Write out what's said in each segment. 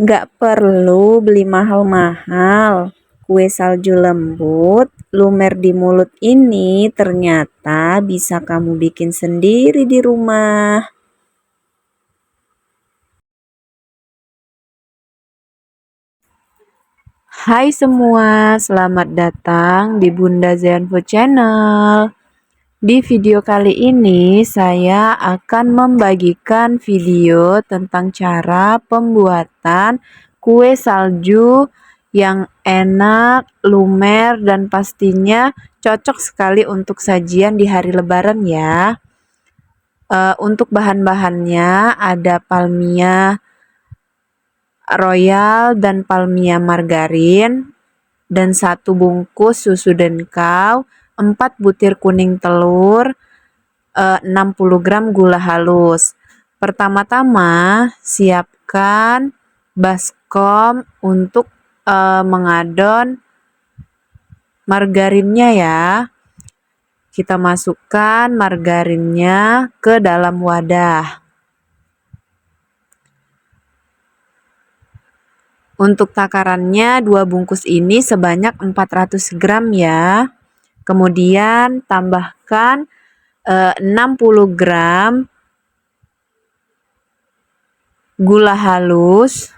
Nggak perlu beli mahal-mahal. Kue salju lembut, lumer di mulut ini ternyata bisa kamu bikin sendiri di rumah. Hai semua, selamat datang di Bunda Zen Food Channel. Di video kali ini saya akan membagikan video tentang cara pembuatan kue salju yang enak, lumer, dan pastinya cocok sekali untuk sajian di hari Lebaran ya. Untuk bahan-bahannya ada palmia royal dan palmia margarin, dan 1 bungkus susu denkau, 4 butir kuning telur, 60 gram gula halus. Pertama-tama siapkan baskom untuk mengadon margarinnya ya. Kita masukkan margarinnya ke dalam wadah. Untuk takarannya 2 bungkus ini sebanyak 400 gram ya. Kemudian tambahkan 60 gram gula halus,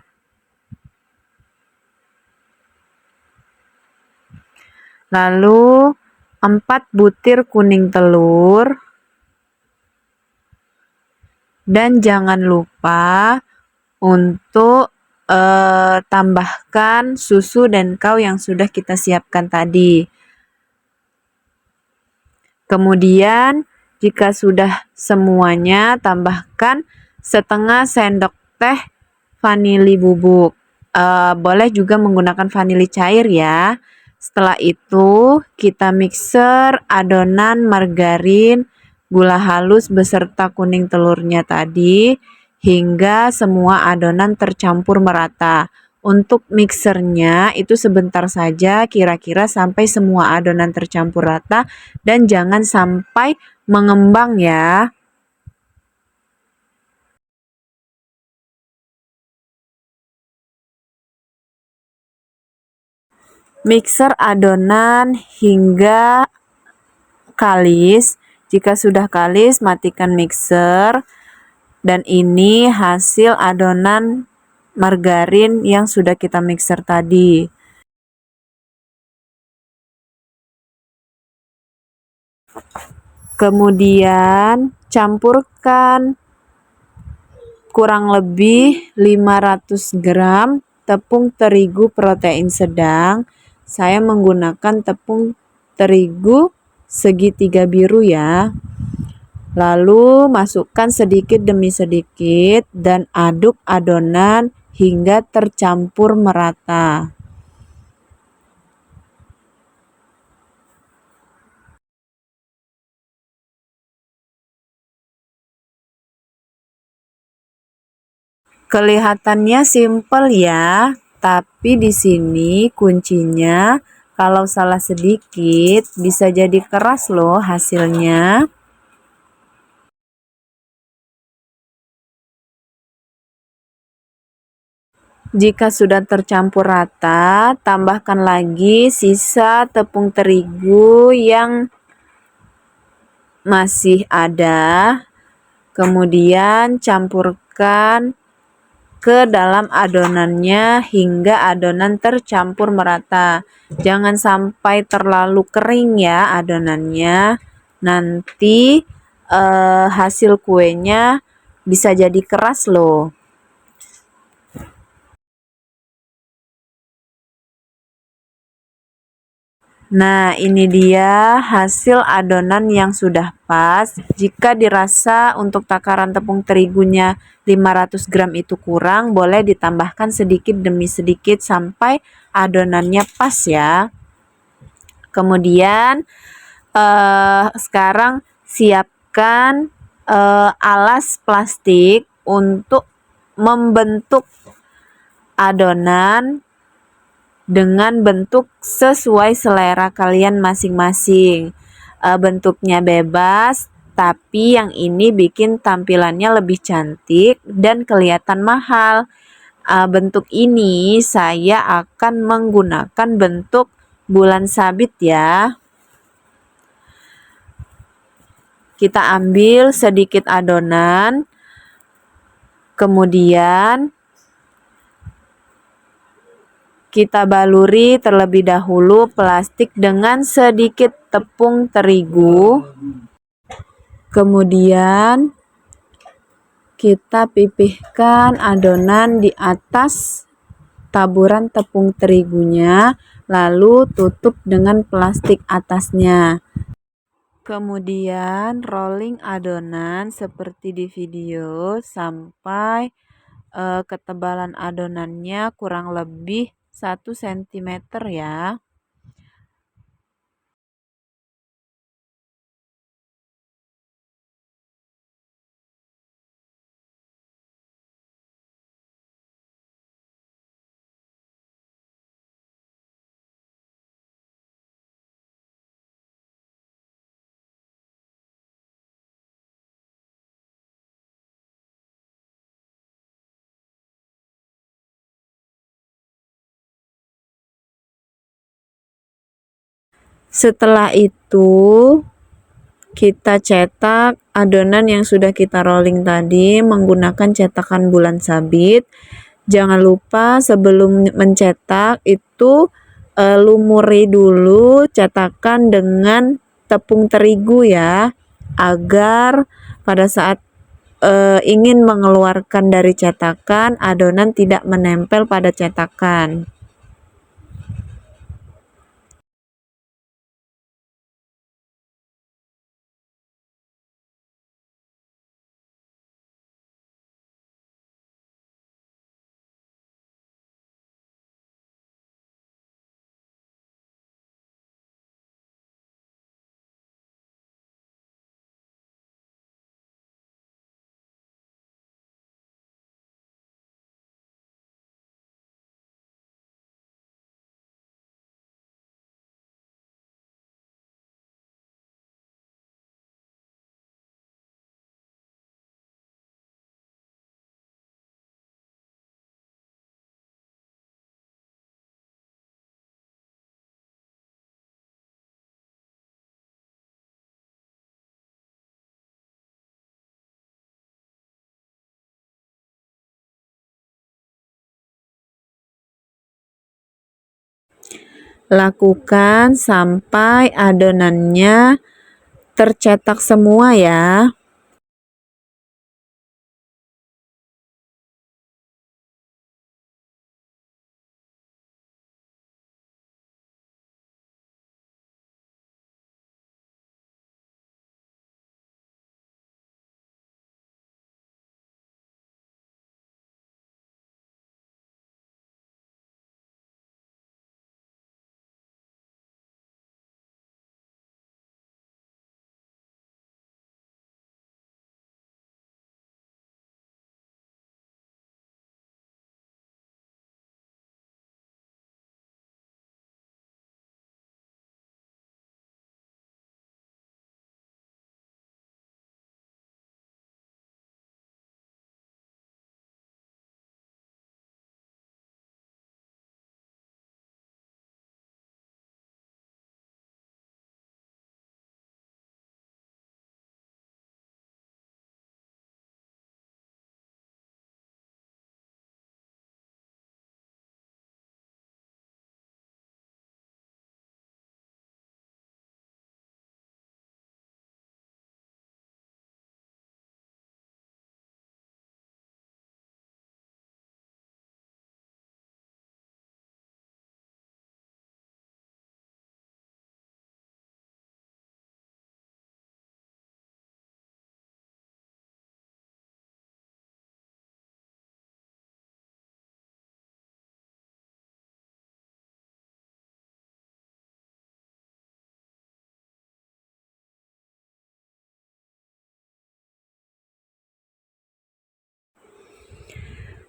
lalu 4 butir kuning telur, dan jangan lupa untuk tambahkan susu denkau yang sudah kita siapkan tadi. Kemudian jika sudah semuanya, tambahkan setengah sendok teh vanili bubuk. Boleh juga menggunakan vanili cair ya. Setelah itu kita mixer adonan margarin, gula halus beserta kuning telurnya tadi hingga semua adonan tercampur merata. Untuk mixernya itu sebentar saja, kira-kira sampai semua adonan tercampur rata dan jangan sampai mengembang ya. Mixer adonan hingga kalis. Jika sudah kalis, matikan mixer. Dan ini hasil adonan margarin yang sudah kita mixer tadi. Kemudian campurkan kurang lebih 500 gram tepung terigu protein sedang. Saya menggunakan tepung terigu segitiga biru ya. Lalu masukkan sedikit demi sedikit dan aduk adonan hingga tercampur merata. Kelihatannya simpel ya, tapi di sini kuncinya kalau salah sedikit bisa jadi keras loh hasilnya. Jika sudah tercampur rata, tambahkan lagi sisa tepung terigu yang masih ada. Kemudian campurkan ke dalam adonannya hingga adonan tercampur merata. Jangan sampai terlalu kering ya adonannya. Nanti hasil kuenya bisa jadi keras loh. Nah, ini dia hasil adonan yang sudah pas. Jika dirasa untuk takaran tepung terigunya 500 gram itu kurang, boleh ditambahkan sedikit demi sedikit sampai adonannya pas ya. Kemudian sekarang siapkan alas plastik untuk membentuk adonan dengan bentuk sesuai selera kalian masing-masing. Bentuknya bebas, tapi yang ini bikin tampilannya lebih cantik dan kelihatan mahal. bentuk ini saya akan menggunakan bentuk bulan sabit ya. Kita ambil sedikit adonan, kemudian kita baluri terlebih dahulu plastik dengan sedikit tepung terigu. Kemudian kita pipihkan adonan di atas taburan tepung terigunya, lalu tutup dengan plastik atasnya. Kemudian rolling adonan seperti di video sampai ketebalan adonannya kurang lebih 1 cm ya. Setelah itu kita cetak adonan yang sudah kita rolling tadi menggunakan cetakan bulan sabit. Jangan lupa sebelum mencetak itu lumuri dulu cetakan dengan tepung terigu ya, agar pada saat ingin mengeluarkan dari cetakan adonan tidak menempel pada cetakan. Lakukan sampai adonannya tercetak semua ya.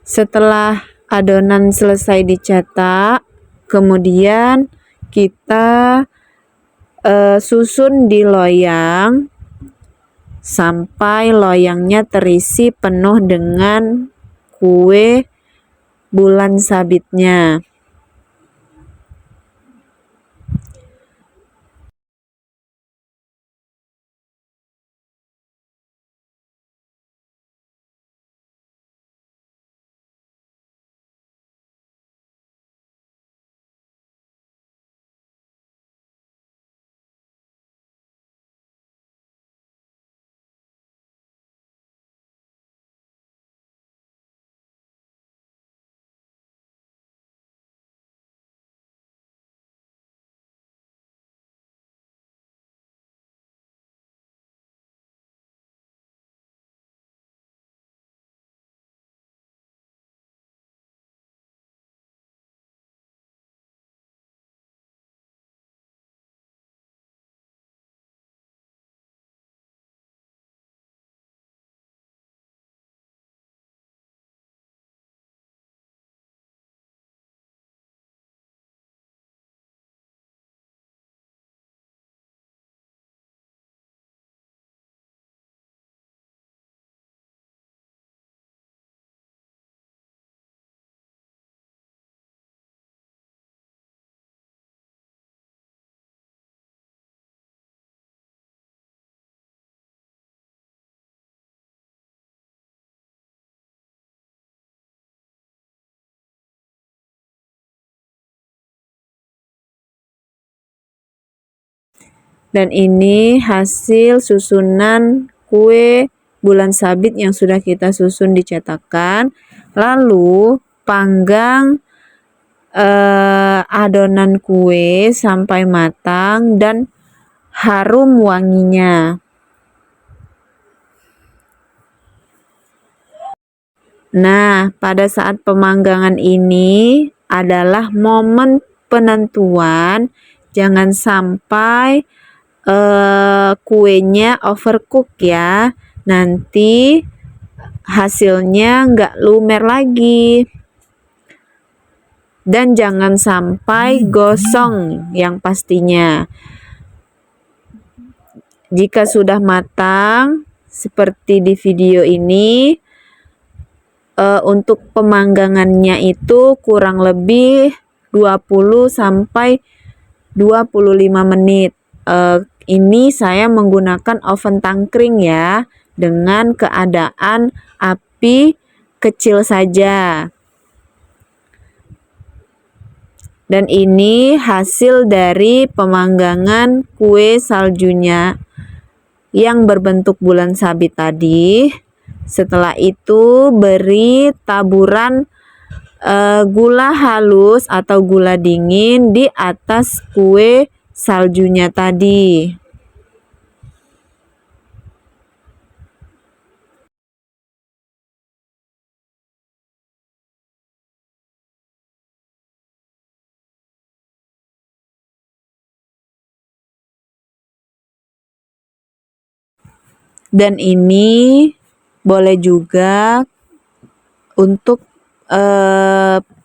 Setelah adonan selesai dicetak, kemudian kita susun di loyang sampai loyangnya terisi penuh dengan kue bulan sabitnya. Dan ini hasil susunan kue bulan sabit yang sudah kita susun di cetakan. Lalu panggang adonan kue sampai matang dan harum wanginya. Nah, pada saat pemanggangan ini adalah momen penentuan, jangan sampai kuenya overcook ya, nanti hasilnya nggak lumer lagi. Dan jangan sampai gosong yang pastinya. Jika sudah matang seperti di video ini, untuk pemanggangannya itu kurang lebih 20 sampai 25 menit. Ini saya menggunakan oven tangkring ya, dengan keadaan api kecil saja. Dan ini hasil dari pemanggangan kue saljunya yang berbentuk bulan sabit tadi. Setelah itu beri taburan gula halus atau gula dingin di atas kue saljunya tadi. Dan ini boleh juga untuk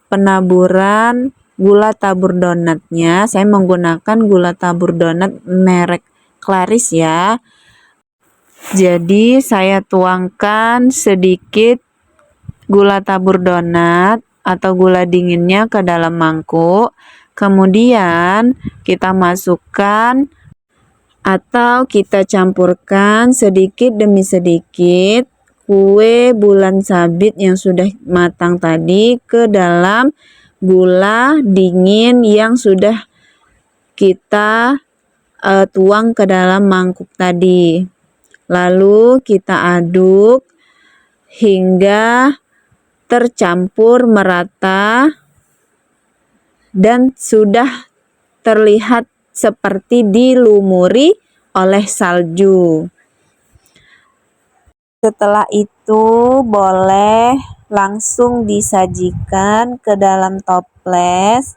penaburan gula tabur donatnya. Saya menggunakan gula tabur donat merek Claris ya. Jadi saya tuangkan sedikit gula tabur donat atau gula dinginnya ke dalam mangkuk. Kemudian kita masukkan atau kita campurkan sedikit demi sedikit kue bulan sabit yang sudah matang tadi ke dalam gula dingin yang sudah kita tuang ke dalam mangkuk tadi. Lalu kita aduk hingga tercampur merata dan sudah terlihat seperti dilumuri oleh salju. Setelah itu boleh langsung disajikan ke dalam toples.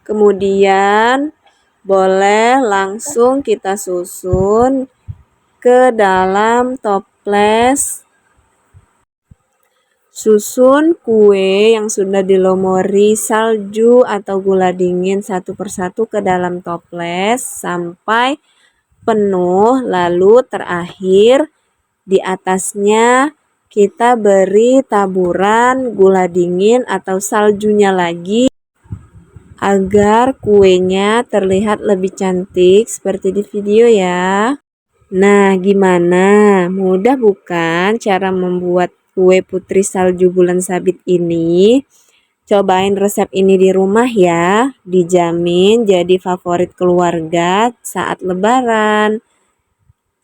Kemudian boleh langsung kita susun ke dalam toples. Susun kue yang sudah dilumuri salju atau gula dingin satu persatu ke dalam toples sampai penuh. Lalu terakhir di atasnya kita beri taburan gula dingin atau saljunya lagi agar kuenya terlihat lebih cantik seperti di video ya. Nah, gimana? Mudah bukan cara membuat kue putri salju bulan sabit ini? Cobain resep ini di rumah ya. Dijamin jadi favorit keluarga saat lebaran.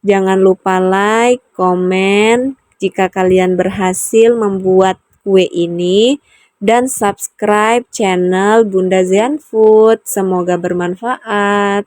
Jangan lupa like, komen jika kalian berhasil membuat kue ini, dan subscribe channel Bunda Zian Food. Semoga bermanfaat.